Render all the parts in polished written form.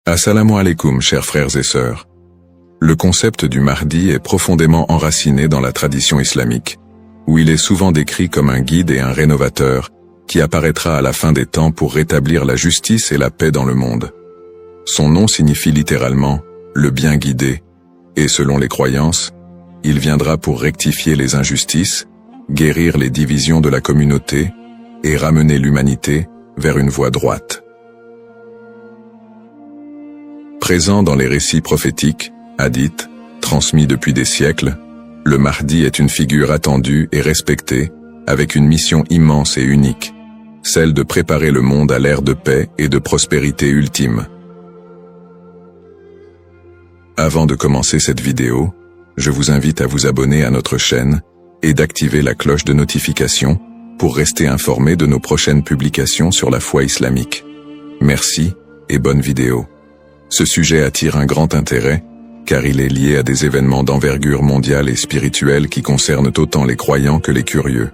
Assalamu alaikum, chers frères et sœurs. Le concept du Mahdi est profondément enraciné dans la tradition islamique, où il est souvent décrit comme un guide et un rénovateur qui apparaîtra à la fin des temps pour rétablir la justice et la paix dans le monde. Son nom signifie littéralement « le bien guidé », et selon les croyances, il viendra pour rectifier les injustices, guérir les divisions de la communauté et ramener l'humanité vers une voie droite. Présent dans les récits prophétiques, hadiths, transmis depuis des siècles, le Mahdi est une figure attendue et respectée, avec une mission immense et unique, celle de préparer le monde à l'ère de paix et de prospérité ultime. Avant de commencer cette vidéo, je vous invite à vous abonner à notre chaîne et d'activer la cloche de notification pour rester informé de nos prochaines publications sur la foi islamique. Merci et bonne vidéo. Ce sujet attire un grand intérêt, car il est lié à des événements d'envergure mondiale et spirituelle qui concernent autant les croyants que les curieux.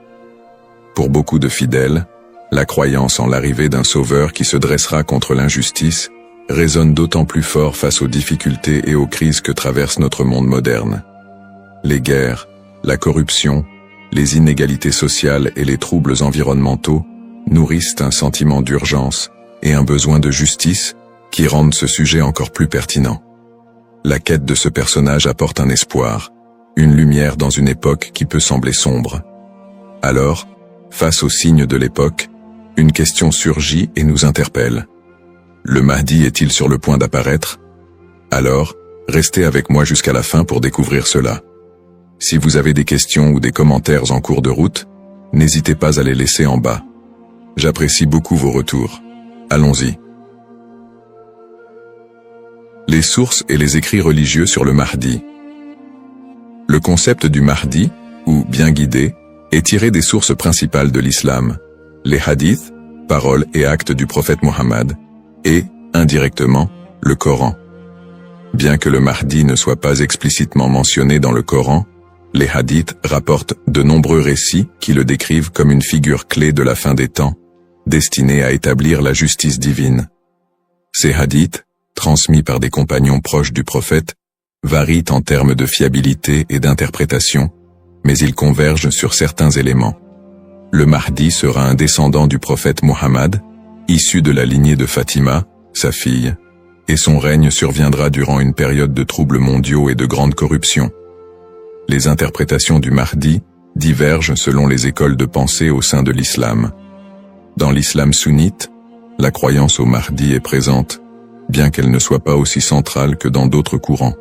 Pour beaucoup de fidèles, la croyance en l'arrivée d'un sauveur qui se dressera contre l'injustice résonne d'autant plus fort face aux difficultés et aux crises que traverse notre monde moderne. Les guerres, la corruption, les inégalités sociales et les troubles environnementaux nourrissent un sentiment d'urgence et un besoin de justice qui rendent ce sujet encore plus pertinent. La quête de ce personnage apporte un espoir, une lumière dans une époque qui peut sembler sombre. Alors, face aux signes de l'époque, une question surgit et nous interpelle. Le Mahdi est-il sur le point d'apparaître? Alors, restez avec moi jusqu'à la fin pour découvrir cela. Si vous avez des questions ou des commentaires en cours de route, n'hésitez pas à les laisser en bas. J'apprécie beaucoup vos retours. Allons-y. Les sources et les écrits religieux sur le Mahdi. Le concept du Mahdi, ou bien guidé, est tiré des sources principales de l'islam, les hadiths, paroles et actes du prophète Mohammed, et, indirectement, le Coran. Bien que le Mahdi ne soit pas explicitement mentionné dans le Coran, les hadiths rapportent de nombreux récits qui le décrivent comme une figure clé de la fin des temps, destinée à établir la justice divine. Ces hadiths, transmis par des compagnons proches du prophète, varient en termes de fiabilité et d'interprétation, mais ils convergent sur certains éléments. Le Mahdi sera un descendant du prophète Mohammed, issu de la lignée de Fatima, sa fille, et son règne surviendra durant une période de troubles mondiaux et de grande corruption. Les interprétations du Mahdi divergent selon les écoles de pensée au sein de l'islam. Dans l'islam sunnite, la croyance au Mahdi est présente, bien qu'elle ne soit pas aussi centrale que dans d'autres courants.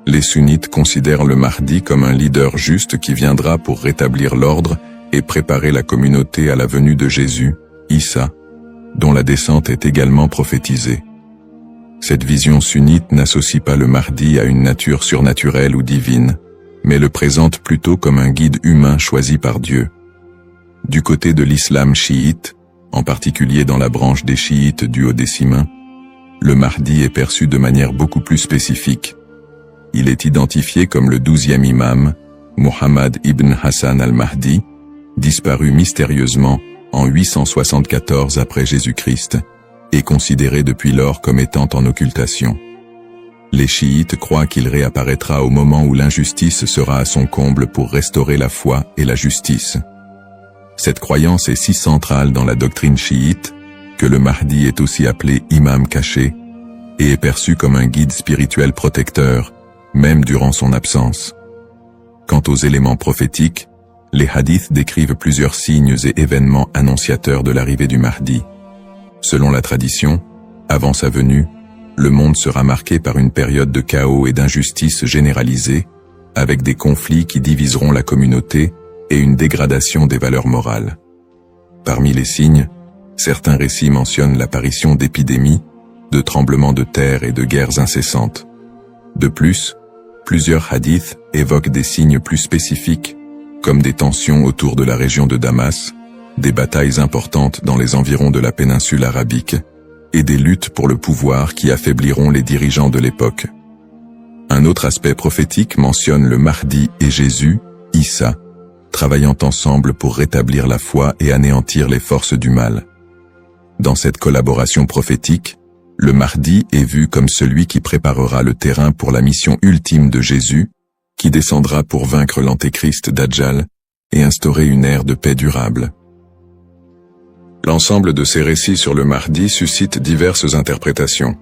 Les sunnites considèrent le Mahdi comme un leader juste qui viendra pour rétablir l'ordre et préparer la communauté à la venue de Jésus, Issa, dont la descente est également prophétisée. Cette vision sunnite n'associe pas le Mahdi à une nature surnaturelle ou divine, mais le présente plutôt comme un guide humain choisi par Dieu. Du côté de l'islam chiite, en particulier dans la branche des chiites duodécimains, le Mahdi est perçu de manière beaucoup plus spécifique. Il est identifié comme le 12e imam, Muhammad ibn Hassan al-Mahdi, disparu mystérieusement en 874 après Jésus-Christ, et considéré depuis lors comme étant en occultation. Les chiites croient qu'il réapparaîtra au moment où l'injustice sera à son comble pour restaurer la foi et la justice. Cette croyance est si centrale dans la doctrine chiite que le Mahdi est aussi appelé imam caché et est perçu comme un guide spirituel protecteur, même durant son absence. Quant aux éléments prophétiques, les hadiths décrivent plusieurs signes et événements annonciateurs de l'arrivée du Mahdi. Selon la tradition, avant sa venue, le monde sera marqué par une période de chaos et d'injustice généralisée, avec des conflits qui diviseront la communauté et une dégradation des valeurs morales. Parmi les signes, certains récits mentionnent l'apparition d'épidémies, de tremblements de terre et de guerres incessantes. De plus, plusieurs hadiths évoquent des signes plus spécifiques, comme des tensions autour de la région de Damas, des batailles importantes dans les environs de la péninsule arabique, et des luttes pour le pouvoir qui affaibliront les dirigeants de l'époque. Un autre aspect prophétique mentionne le Mahdi et Jésus, Issa, travaillant ensemble pour rétablir la foi et anéantir les forces du mal. Dans cette collaboration prophétique, le Mahdi est vu comme celui qui préparera le terrain pour la mission ultime de Jésus, qui descendra pour vaincre l'antéchrist Dajjal et instaurer une ère de paix durable. L'ensemble de ces récits sur le Mahdi suscite diverses interprétations.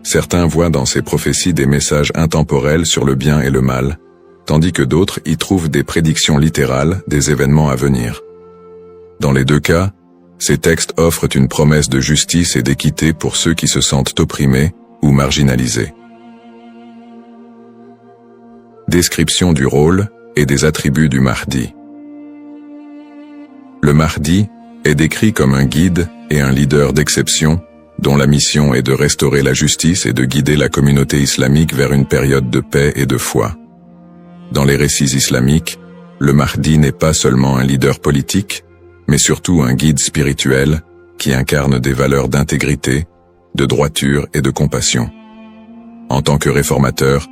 Certains voient dans ces prophéties des messages intemporels sur le bien et le mal, tandis que d'autres y trouvent des prédictions littérales des événements à venir. Dans les deux cas, ces textes offrent une promesse de justice et d'équité pour ceux qui se sentent opprimés ou marginalisés. Description du rôle et des attributs du Mahdi. Le Mahdi est décrit comme un guide et un leader d'exception, dont la mission est de restaurer la justice et de guider la communauté islamique vers une période de paix et de foi. Dans les récits islamiques, le Mahdi n'est pas seulement un leader politique, mais surtout un guide spirituel qui incarne des valeurs d'intégrité, de droiture et de compassion. En tant que réformateur,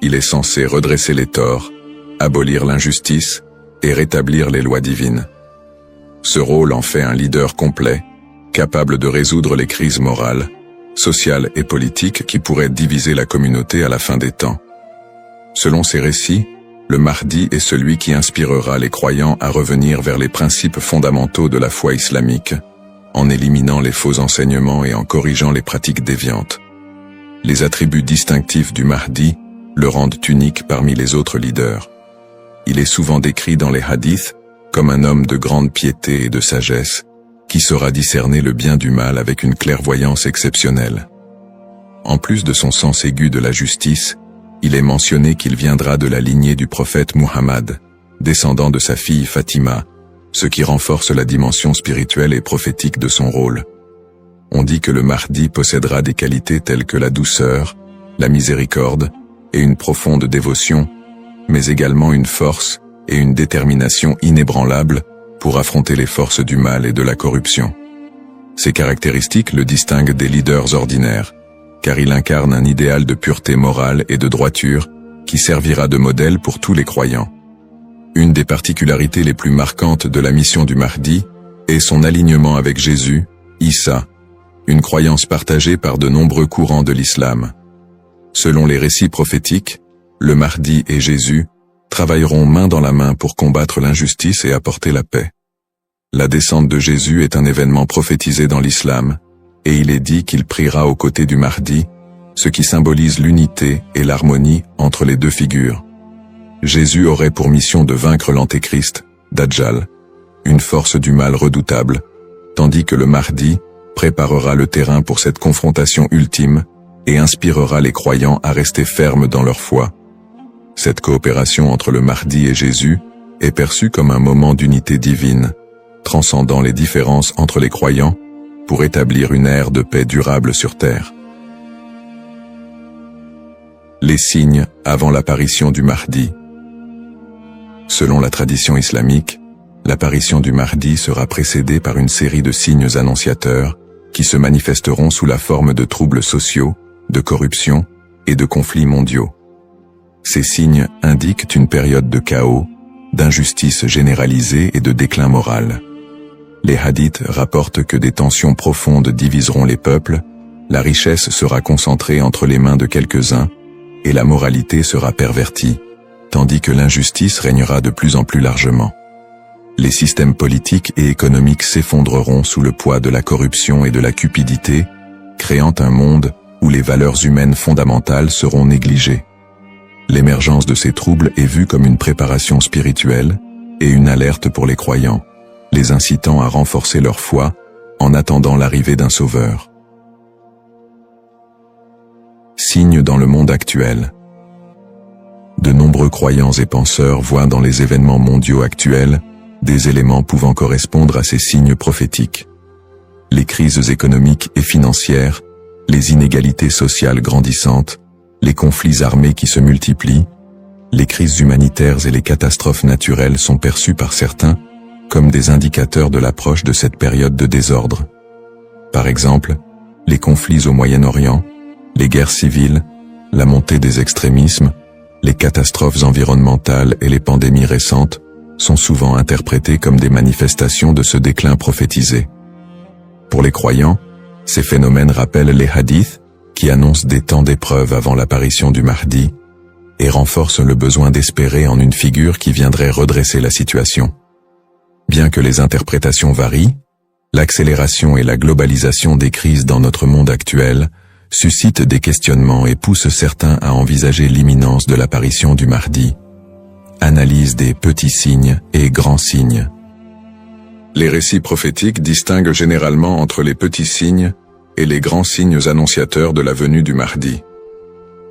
il est censé redresser les torts, abolir l'injustice et rétablir les lois divines. Ce rôle en fait un leader complet, capable de résoudre les crises morales, sociales et politiques qui pourraient diviser la communauté à la fin des temps. Selon ces récits, le Mahdi est celui qui inspirera les croyants à revenir vers les principes fondamentaux de la foi islamique, en éliminant les faux enseignements et en corrigeant les pratiques déviantes. Les attributs distinctifs du Mahdi le rendent unique parmi les autres leaders. Il est souvent décrit dans les hadiths comme un homme de grande piété et de sagesse, qui saura discerner le bien du mal avec une clairvoyance exceptionnelle. En plus de son sens aigu de la justice, il est mentionné qu'il viendra de la lignée du prophète Muhammad, descendant de sa fille Fatima, ce qui renforce la dimension spirituelle et prophétique de son rôle. On dit que le Mahdi possédera des qualités telles que la douceur, la miséricorde et une profonde dévotion, mais également une force et une détermination inébranlables pour affronter les forces du mal et de la corruption. Ces caractéristiques le distinguent des leaders ordinaires, car il incarne un idéal de pureté morale et de droiture qui servira de modèle pour tous les croyants. Une des particularités les plus marquantes de la mission du Mahdi est son alignement avec Jésus, Issa, une croyance partagée par de nombreux courants de l'islam. Selon les récits prophétiques, le Mahdi et Jésus travailleront main dans la main pour combattre l'injustice et apporter la paix. La descente de Jésus est un événement prophétisé dans l'islam, et il est dit qu'il priera aux côtés du Mahdi, ce qui symbolise l'unité et l'harmonie entre les deux figures. Jésus aurait pour mission de vaincre l'antéchrist, Dajjal, une force du mal redoutable, tandis que le Mahdi préparera le terrain pour cette confrontation ultime et inspirera les croyants à rester fermes dans leur foi. Cette coopération entre le Mahdi et Jésus est perçue comme un moment d'unité divine, transcendant les différences entre les croyants pour établir une ère de paix durable sur terre. Les signes avant l'apparition du Mahdi. Selon la tradition islamique, l'apparition du Mahdi sera précédée par une série de signes annonciateurs qui se manifesteront sous la forme de troubles sociaux, de corruption et de conflits mondiaux. Ces signes indiquent une période de chaos, d'injustice généralisée et de déclin moral. Les hadiths rapportent que des tensions profondes diviseront les peuples, la richesse sera concentrée entre les mains de quelques-uns, et la moralité sera pervertie, tandis que l'injustice régnera de plus en plus largement. Les systèmes politiques et économiques s'effondreront sous le poids de la corruption et de la cupidité, créant un monde où les valeurs humaines fondamentales seront négligées. L'émergence de ces troubles est vue comme une préparation spirituelle et une alerte pour les croyants, les incitant à renforcer leur foi en attendant l'arrivée d'un sauveur. Signes dans le monde actuel. De nombreux croyants et penseurs voient dans les événements mondiaux actuels des éléments pouvant correspondre à ces signes prophétiques. Les crises économiques et financières, les inégalités sociales grandissantes, les conflits armés qui se multiplient, les crises humanitaires et les catastrophes naturelles sont perçues par certains comme des indicateurs de l'approche de cette période de désordre. Par exemple, les conflits au Moyen-Orient, les guerres civiles, la montée des extrémismes, les catastrophes environnementales et les pandémies récentes sont souvent interprétés comme des manifestations de ce déclin prophétisé. Pour les croyants, Ces phénomènes rappellent les hadiths, qui annoncent des temps d'épreuve avant l'apparition du Mahdi, et renforcent le besoin d'espérer en une figure qui viendrait redresser la situation. Bien que les interprétations varient, l'accélération et la globalisation des crises dans notre monde actuel suscitent des questionnements et poussent certains à envisager l'imminence de l'apparition du Mahdi. Analyse des petits signes et grands signes. Les récits prophétiques distinguent généralement entre les petits signes et les grands signes annonciateurs de la venue du Mahdi.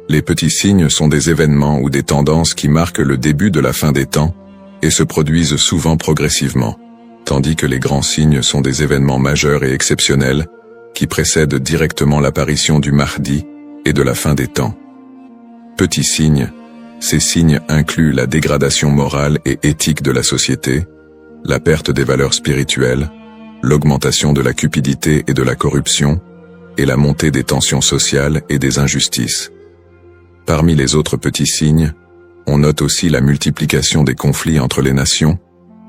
Les petits signes sont des événements ou des tendances qui marquent le début de la fin des temps et se produisent souvent progressivement, tandis que les grands signes sont des événements majeurs et exceptionnels qui précèdent directement l'apparition du Mahdi et de la fin des temps. Petits signes, ces signes incluent la dégradation morale et éthique de la société, la perte des valeurs spirituelles, l'augmentation de la cupidité et de la corruption, et la montée des tensions sociales et des injustices. Parmi les autres petits signes, on note aussi la multiplication des conflits entre les nations,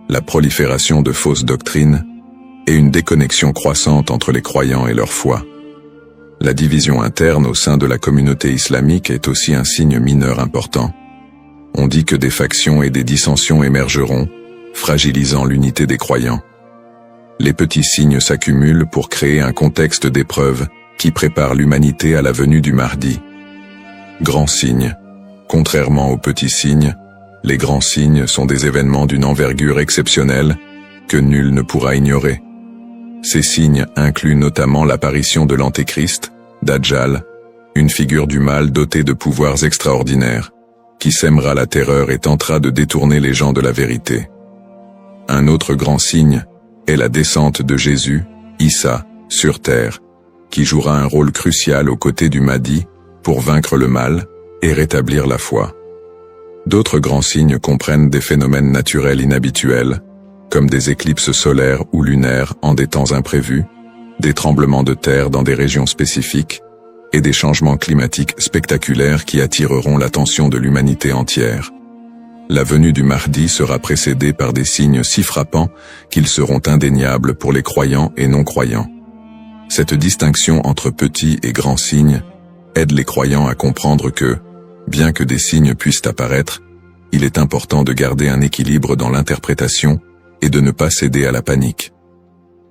la prolifération de fausses doctrines, et une déconnexion croissante entre les croyants et leur foi. La division interne au sein de la communauté islamique est aussi un signe mineur important. On dit que des factions et des dissensions émergeront, fragilisant l'unité des croyants. Les petits signes s'accumulent pour créer un contexte d'épreuve qui prépare l'humanité à la venue du Mahdi. Grands signes. Contrairement aux petits signes, les grands signes sont des événements d'une envergure exceptionnelle que nul ne pourra ignorer. Ces signes incluent notamment l'apparition de l'Antéchrist, Dajjal, une figure du mal dotée de pouvoirs extraordinaires, qui sèmera la terreur et tentera de détourner les gens de la vérité. Un autre grand signe est la descente de Jésus, Issa, sur terre, qui jouera un rôle crucial aux côtés du Mahdi pour vaincre le mal et rétablir la foi. D'autres grands signes comprennent des phénomènes naturels inhabituels, comme des éclipses solaires ou lunaires en des temps imprévus, des tremblements de terre dans des régions spécifiques, et des changements climatiques spectaculaires qui attireront l'attention de l'humanité entière. La venue du Mahdi sera précédée par des signes si frappants qu'ils seront indéniables pour les croyants et non-croyants. Cette distinction entre petits et grands signes aide les croyants à comprendre que, bien que des signes puissent apparaître, il est important de garder un équilibre dans l'interprétation et de ne pas céder à la panique.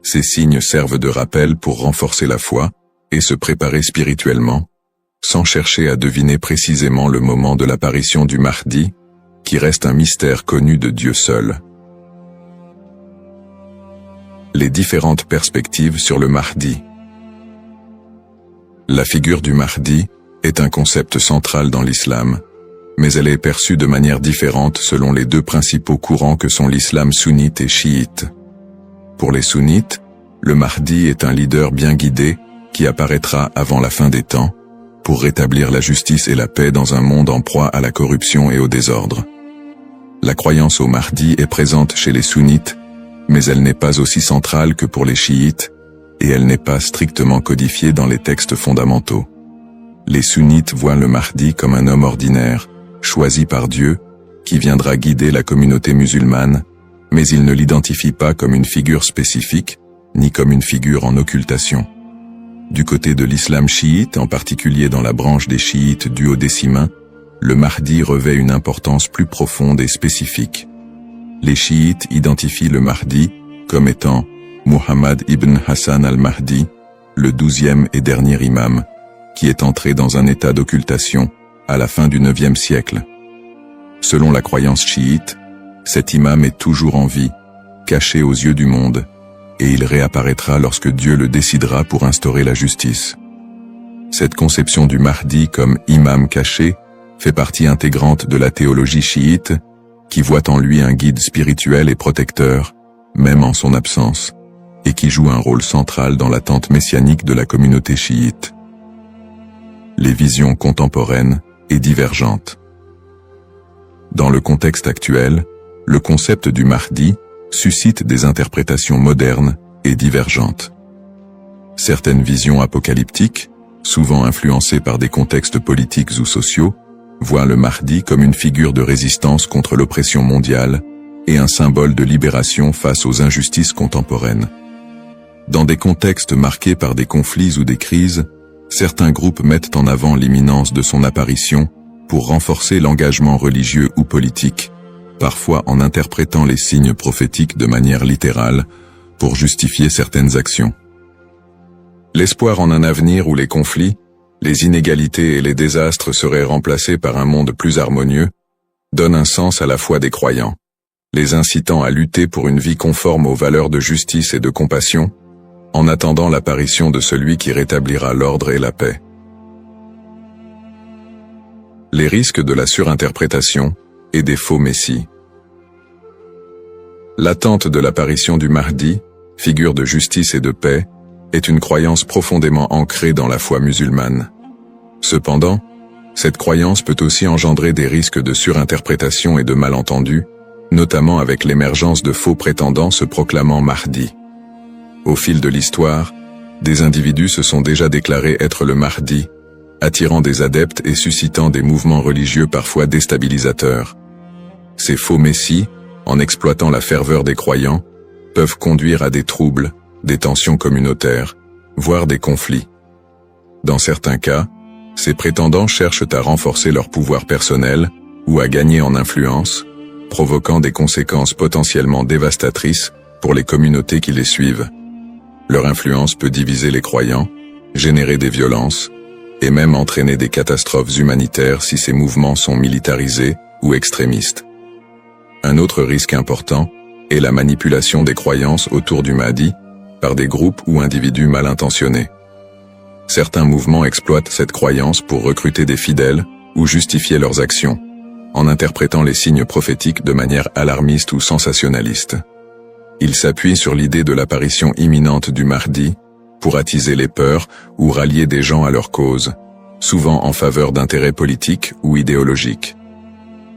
Ces signes servent de rappel pour renforcer la foi et se préparer spirituellement, sans chercher à deviner précisément le moment de l'apparition du Mahdi, qui reste un mystère connu de Dieu seul. Les différentes perspectives sur le Mahdi. La figure du Mahdi est un concept central dans l'islam, mais elle est perçue de manière différente selon les deux principaux courants que sont l'islam sunnite et chiite. Pour les sunnites, le Mahdi est un leader bien guidé qui apparaîtra avant la fin des temps, pour rétablir la justice et la paix dans un monde en proie à la corruption et au désordre. La croyance au Mahdi est présente chez les sunnites, mais elle n'est pas aussi centrale que pour les chiites, et elle n'est pas strictement codifiée dans les textes fondamentaux. Les sunnites voient le Mahdi comme un homme ordinaire, choisi par Dieu, qui viendra guider la communauté musulmane, mais ils ne l'identifient pas comme une figure spécifique, ni comme une figure en occultation. Du côté de l'islam chiite, en particulier dans la branche des chiites duodécimains, le Mahdi revêt une importance plus profonde et spécifique. Les chiites identifient le Mahdi comme étant Muhammad ibn Hassan al-Mahdi, le 12e et dernier imam, qui est entré dans un état d'occultation à la fin du 9e siècle. Selon la croyance chiite, cet imam est toujours en vie, caché aux yeux du monde, et il réapparaîtra lorsque Dieu le décidera pour instaurer la justice. Cette conception du Mahdi comme imam caché fait partie intégrante de la théologie chiite, qui voit en lui un guide spirituel et protecteur, même en son absence, et qui joue un rôle central dans l'attente messianique de la communauté chiite. Les visions contemporaines et divergentes. Dans le contexte actuel, le concept du Mahdi suscite des interprétations modernes et divergentes. Certaines visions apocalyptiques, souvent influencées par des contextes politiques ou sociaux, voient le Mahdi comme une figure de résistance contre l'oppression mondiale et un symbole de libération face aux injustices contemporaines. Dans des contextes marqués par des conflits ou des crises, certains groupes mettent en avant l'imminence de son apparition pour renforcer l'engagement religieux ou politique, parfois en interprétant les signes prophétiques de manière littérale pour justifier certaines actions. L'espoir en un avenir où les conflits, les inégalités et les désastres seraient remplacés par un monde plus harmonieux, donne un sens à la foi des croyants, les incitant à lutter pour une vie conforme aux valeurs de justice et de compassion, en attendant l'apparition de celui qui rétablira l'ordre et la paix. Les risques de la surinterprétation et des faux messies. L'attente de l'apparition du Mahdi, figure de justice et de paix, est une croyance profondément ancrée dans la foi musulmane. Cependant, cette croyance peut aussi engendrer des risques de surinterprétation et de malentendus, notamment avec l'émergence de faux prétendants se proclamant Mahdi. Au fil de l'histoire, des individus se sont déjà déclarés être le Mahdi, attirant des adeptes et suscitant des mouvements religieux parfois déstabilisateurs. Ces faux messies, en exploitant la ferveur des croyants, peuvent conduire à des troubles, des tensions communautaires, voire des conflits. Dans certains cas, ces prétendants cherchent à renforcer leur pouvoir personnel ou à gagner en influence, provoquant des conséquences potentiellement dévastatrices pour les communautés qui les suivent. Leur influence peut diviser les croyants, générer des violences, et même entraîner des catastrophes humanitaires si ces mouvements sont militarisés ou extrémistes. Un autre risque important est la manipulation des croyances autour du Mahdi par des groupes ou individus mal intentionnés. Certains mouvements exploitent cette croyance pour recruter des fidèles ou justifier leurs actions, en interprétant les signes prophétiques de manière alarmiste ou sensationnaliste. Ils s'appuient sur l'idée de l'apparition imminente du Mahdi pour attiser les peurs ou rallier des gens à leur cause, souvent en faveur d'intérêts politiques ou idéologiques.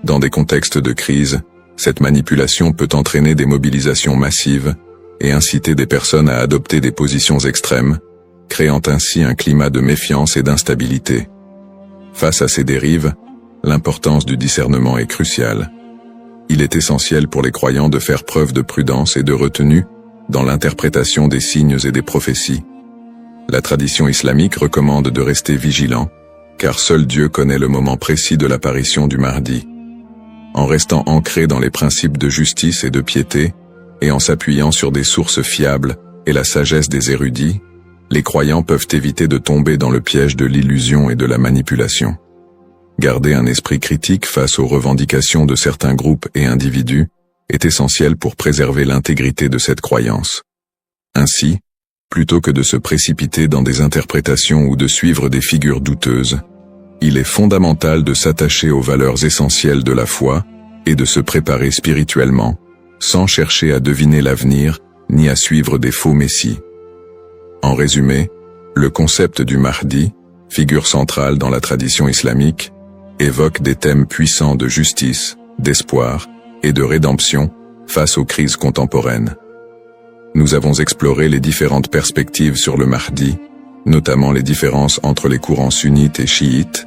Dans des contextes de crise, cette manipulation peut entraîner des mobilisations massives et inciter des personnes à adopter des positions extrêmes, créant ainsi un climat de méfiance et d'instabilité. Face à ces dérives, l'importance du discernement est cruciale. Il est essentiel pour les croyants de faire preuve de prudence et de retenue dans l'interprétation des signes et des prophéties. La tradition islamique recommande de rester vigilant, car seul Dieu connaît le moment précis de l'apparition du Mahdi. En restant ancré dans les principes de justice et de piété, et en s'appuyant sur des sources fiables et la sagesse des érudits, les croyants peuvent éviter de tomber dans le piège de l'illusion et de la manipulation. Garder un esprit critique face aux revendications de certains groupes et individus est essentiel pour préserver l'intégrité de cette croyance. Ainsi, plutôt que de se précipiter dans des interprétations ou de suivre des figures douteuses, il est fondamental de s'attacher aux valeurs essentielles de la foi et de se préparer spirituellement, sans chercher à deviner l'avenir ni à suivre des faux messies. En résumé, le concept du Mahdi, figure centrale dans la tradition islamique, évoque des thèmes puissants de justice, d'espoir et de rédemption face aux crises contemporaines. Nous avons exploré les différentes perspectives sur le Mahdi, notamment les différences entre les courants sunnites et chiites,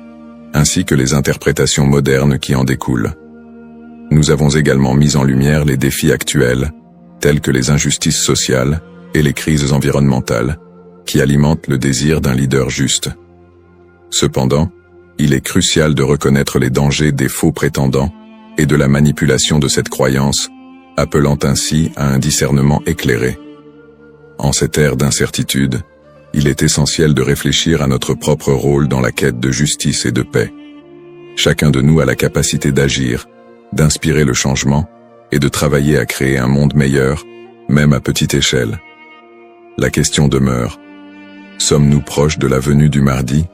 ainsi que les interprétations modernes qui en découlent. Nous avons également mis en lumière les défis actuels, tels que les injustices sociales et les crises environnementales, qui alimentent le désir d'un leader juste. Cependant, il est crucial de reconnaître les dangers des faux prétendants et de la manipulation de cette croyance, appelant ainsi à un discernement éclairé. En cette ère d'incertitude, il est essentiel de réfléchir à notre propre rôle dans la quête de justice et de paix. Chacun de nous a la capacité d'agir, d'inspirer le changement et de travailler à créer un monde meilleur, même à petite échelle. La question demeure: sommes-nous proches de la venue du Mahdi?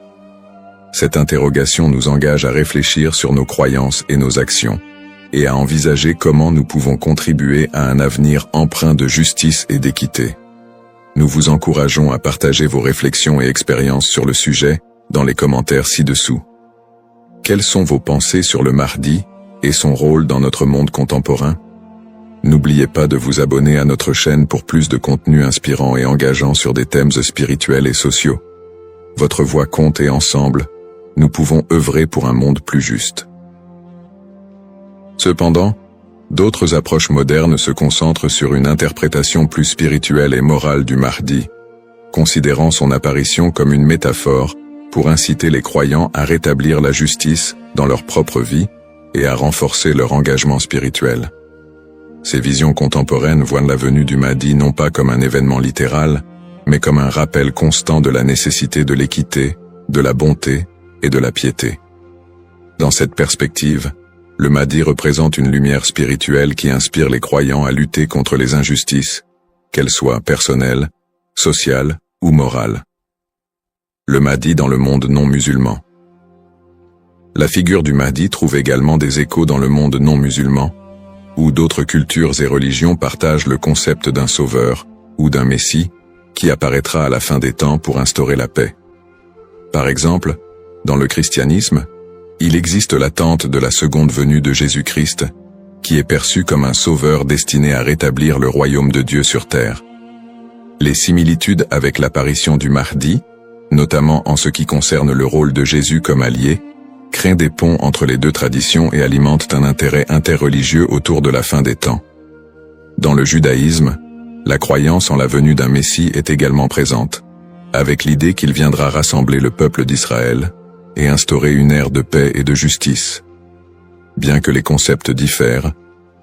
Cette interrogation nous engage à réfléchir sur nos croyances et nos actions, et à envisager comment nous pouvons contribuer à un avenir empreint de justice et d'équité. Nous vous encourageons à partager vos réflexions et expériences sur le sujet dans les commentaires ci-dessous. Quelles sont vos pensées sur le Mahdi et son rôle dans notre monde contemporain? N'oubliez pas de vous abonner à notre chaîne pour plus de contenu inspirant et engageant sur des thèmes spirituels et sociaux. Votre voix compte et ensemble, nous pouvons œuvrer pour un monde plus juste. Cependant, d'autres approches modernes se concentrent sur une interprétation plus spirituelle et morale du Mahdi, considérant son apparition comme une métaphore pour inciter les croyants à rétablir la justice dans leur propre vie et à renforcer leur engagement spirituel. Ces visions contemporaines voient la venue du Mahdi non pas comme un événement littéral, mais comme un rappel constant de la nécessité de l'équité, de la bonté et de la piété. Dans cette perspective, le Mahdi représente une lumière spirituelle qui inspire les croyants à lutter contre les injustices, qu'elles soient personnelles, sociales ou morales. Le Mahdi dans le monde non musulman. La figure du Mahdi trouve également des échos dans le monde non musulman, où d'autres cultures et religions partagent le concept d'un sauveur ou d'un messie qui apparaîtra à la fin des temps pour instaurer la paix. Par exemple, dans le christianisme, il existe l'attente de la seconde venue de Jésus-Christ, qui est perçu comme un sauveur destiné à rétablir le royaume de Dieu sur terre. Les similitudes avec l'apparition du Mahdi, notamment en ce qui concerne le rôle de Jésus comme allié, créent des ponts entre les deux traditions et alimentent un intérêt interreligieux autour de la fin des temps. Dans le judaïsme, la croyance en la venue d'un Messie est également présente, avec l'idée qu'il viendra rassembler le peuple d'Israël et instaurer une ère de paix et de justice. Bien que les concepts diffèrent,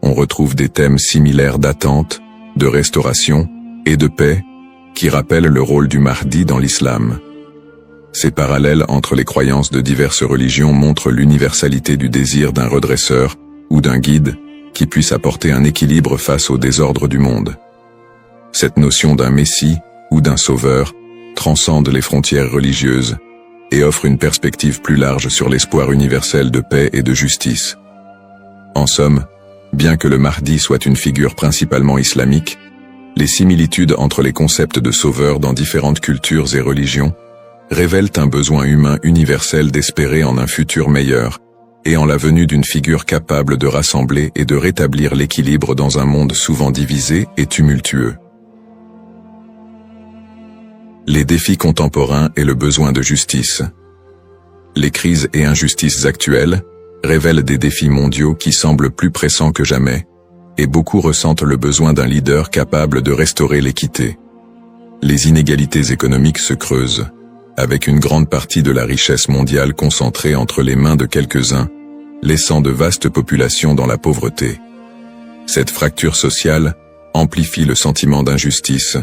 on retrouve des thèmes similaires d'attente, de restauration et de paix qui rappellent le rôle du Mahdi dans l'islam. Ces parallèles entre les croyances de diverses religions montrent l'universalité du désir d'un redresseur ou d'un guide qui puisse apporter un équilibre face au désordre du monde. Cette notion d'un Messie ou d'un sauveur transcende les frontières religieuses et offre une perspective plus large sur l'espoir universel de paix et de justice. En somme, bien que le Mahdi soit une figure principalement islamique, les similitudes entre les concepts de sauveur dans différentes cultures et religions révèlent un besoin humain universel d'espérer en un futur meilleur et en la venue d'une figure capable de rassembler et de rétablir l'équilibre dans un monde souvent divisé et tumultueux. Les défis contemporains et le besoin de justice. Les crises et injustices actuelles révèlent des défis mondiaux qui semblent plus pressants que jamais, et beaucoup ressentent le besoin d'un leader capable de restaurer l'équité. Les inégalités économiques se creusent, avec une grande partie de la richesse mondiale concentrée entre les mains de quelques-uns, laissant de vastes populations dans la pauvreté. Cette fracture sociale amplifie le sentiment d'injustice,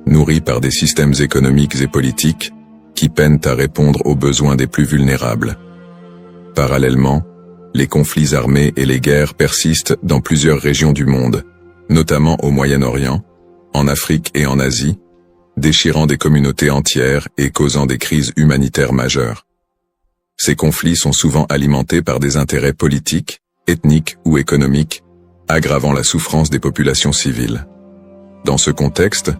nourri par des systèmes économiques et politiques qui peinent à répondre aux besoins des plus vulnérables. Parallèlement, les conflits armés et les guerres persistent dans plusieurs régions du monde, notamment au Moyen-Orient, en Afrique et en Asie, déchirant des communautés entières et causant des crises humanitaires majeures. Ces conflits sont souvent alimentés par des intérêts politiques, ethniques ou économiques, aggravant la souffrance des populations civiles. Dans ce contexte,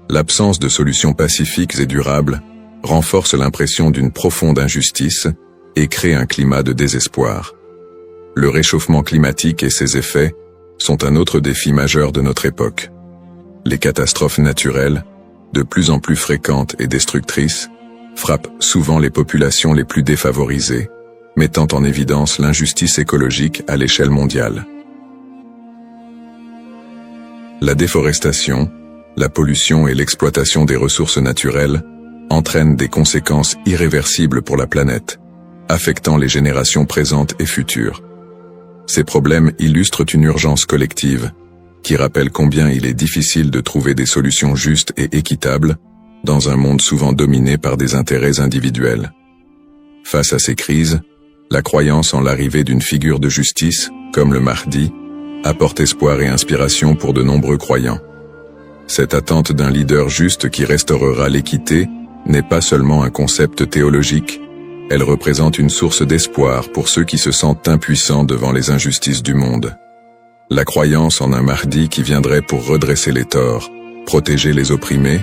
l'absence de solutions pacifiques et durables renforce l'impression d'une profonde injustice et crée un climat de désespoir. Le réchauffement climatique et ses effets sont un autre défi majeur de notre époque. Les catastrophes naturelles, de plus en plus fréquentes et destructrices, frappent souvent les populations les plus défavorisées, mettant en évidence l'injustice écologique à l'échelle mondiale. La déforestation, la pollution et l'exploitation des ressources naturelles entraînent des conséquences irréversibles pour la planète, affectant les générations présentes et futures. Ces problèmes illustrent une urgence collective, qui rappelle combien il est difficile de trouver des solutions justes et équitables dans un monde souvent dominé par des intérêts individuels. Face à ces crises, la croyance en l'arrivée d'une figure de justice, comme le Mahdi, apporte espoir et inspiration pour de nombreux croyants. Cette attente d'un leader juste qui restaurera l'équité n'est pas seulement un concept théologique, elle représente une source d'espoir pour ceux qui se sentent impuissants devant les injustices du monde. La croyance en un Mahdi qui viendrait pour redresser les torts, protéger les opprimés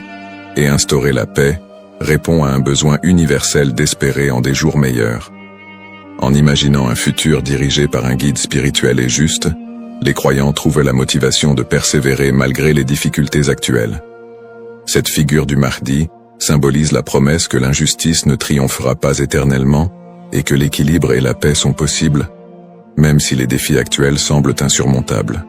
et instaurer la paix répond à un besoin universel d'espérer en des jours meilleurs. En imaginant un futur dirigé par un guide spirituel et juste, les croyants trouvent la motivation de persévérer malgré les difficultés actuelles. Cette figure du Mahdi symbolise la promesse que l'injustice ne triomphera pas éternellement et que l'équilibre et la paix sont possibles, même si les défis actuels semblent insurmontables.